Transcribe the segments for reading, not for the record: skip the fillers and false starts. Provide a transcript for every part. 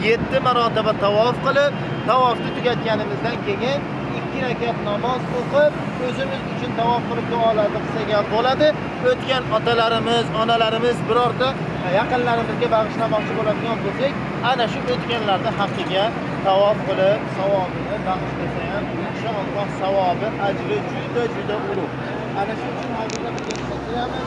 7 marotaba tavof qilib, tavofni tugatganimizdan keyin 2 rakat namoz o'qib, o'zimiz uchun tavof qilib duolarni qilsak ham bo'ladi. O'tgan otalarimiz, onalarimiz birorta yaqinlarimizga bag'ishlamoqchi bo'ladigan bo'lsak, ana shu o'tganlarning haqqiga tavof qilib, savobini bag'ishlasa ham inshaalloh savobi, ajri juda ulug'. Ana shu uchun hozirda birga qilamiz.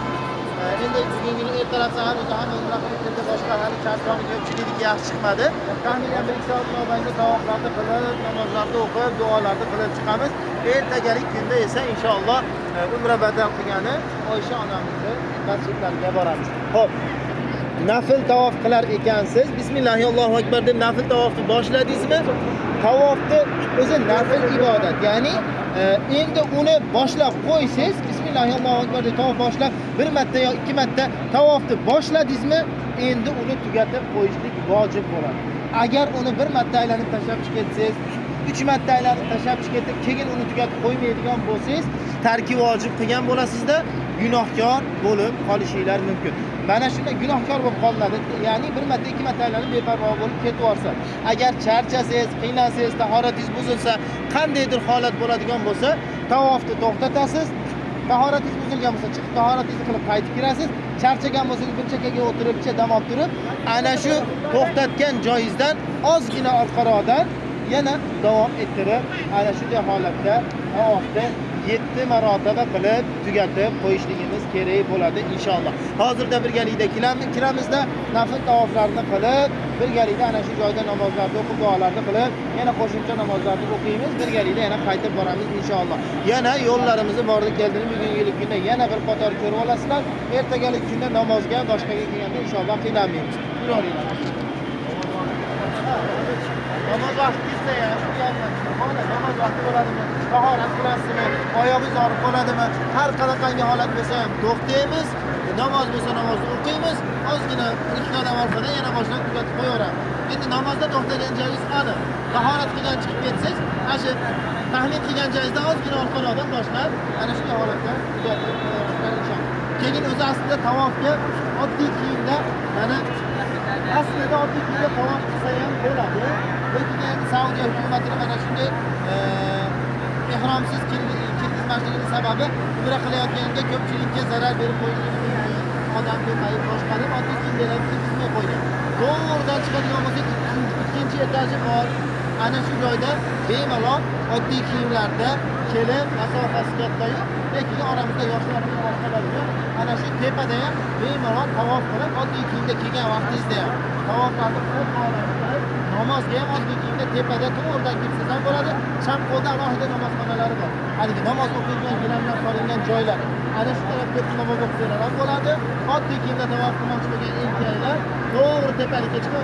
Endi bugungi ertalab sahar o'zi ham umra qilib keldi, boshqa hali charchoqni ko'pchilik yaxshi chiqmadi. Taxminan 1 soat mobaynida tavoflarni qilib, namozlarni o'qib, duolarni qilib chiqamiz. Ertagalik kunda esa inshaalloh umra badal qilgani Oysha onamizni masjidlariga boramiz. Xo'p. Nafil tavof qilar ekansiz. Bismillahirrohmanirrohim, Allohu akbar deb nafil tavofni boshladingizmi? Tavofni o'zi nafil ibodat. Ya'ni endi uni boshlab qo'ysiz, Bismillahirrohmanirrohim, Allohu akbar deb tavof boshlab 1 marta yo 2 marta tavofni boshladingizmi, endi uni tugatib qo'yishlik vojib bo'ladi. Agar uni 1 marta aylanib tashlab chiqsangiz, 3 marta aylanib tashlab chiqib, keyin uni tugatib qo'ymaydigan bo'lsangiz, tarki vojib qilgan bo'lasizda, gunohkor bo'lib qolishingiz mumkin. Mana shunda gunohkor bo'lib qoladi. Ya'ni 1 marta 2 marta aylanib beparvo bo'lib ketaversa, agar charchasangiz, qiynalsangiz, tahoratingiz buzilsa, qandaydir holat bo'ladigan bo'lsa, tavofni to'xtatasiz. Tahoratingiz buzilgan bo'lsa, chiqib tahoratingizni qilib qaytib kirasiz. Charchagan bo'lsangiz, bir chekkaga o'tirib, dam olib turib, ana shu to'xtatgan joyingizdan ozgina orqaroqdan yana davom ettirib, ana shunday holatda tavofni 7 marotaba qilib tugatib qo'yishligimiz kerak bo'ladi inshaalloh. Hozirda birgalikda kiramizda nafil tavoflarni qilib, birgalikda ana shu joyda namozlarni o'qib, duolarni qilib, yana qo'shimcha namozlarni o'qiymiz, birgalikda yana qaytib boramiz inshaalloh. Yana yo'llarimizni bordi keldini bugungi kunda yana bir qator ko'rib olasizlar. Ertagalik kunda namozga boshqaga kelganda inshaalloh qiynalmaymiz. Namoz vaqtida namoz vaqti bo'ladimi? Tahorat qilasizmi? Oyog'ingiz og'rib qoladimi? Har qanaqangi holat bo'lsa ham to'xtaymiz. Namoz bo'lsa namozni o'qiymiz. Ozgina 2 qadam orqadan yana boshlab tugatib qo'yaveramiz. Endi namozda to'xtagan joyingiz aniq. Tahorat qilgan chiqib ketsangiz, ana shu tahlil qilgan joyingizdan ozgina orqadan boshlab, ana shunday holatda tugatib qo'yaveramiz inshaalloh. Keyin o'zi aslida tavofga oddiy kiyimda, mana aslida oddiy kiyimda tavof qilsa ham bo'ladi. Lekin endi Saudiya hukumatining mana shunday ehromsiz kirgizmasligining sababi umra qilayotganda ko'pchilikka zarar berib qo'yilgan odam ko'payib boshqarib oddiy kiyimlarni kirgizmay qo'ygan. To'g'ridan chiqadigan bo'lsak, ikkinchi etaji bor. Ana shu joyda bemalol oddiy kiyimlarda kelib, masofasi katta-yu, lekin oramizda yoshlarimiz boshqalar yo'q. Ana shu tepada ham bemalol tavof qilib, oddiy kiyimda kelgan vaqtingizda ham tavoflarni qilib, namozga ham oddiy kiyimda tepada to'g'ridan kirsangiz ham bo'ladi. Chap qo'lda alohida namozxonalari bor. Haligi namoz o'qiydigan gilamlar solingan joylar. Ana shu tarafga namoz o'qisanglar ham bo'ladi. Oddiy kiyimda tavof qilmoqchi bo'lgan erkaklar to'g'ri tepalikka chiqib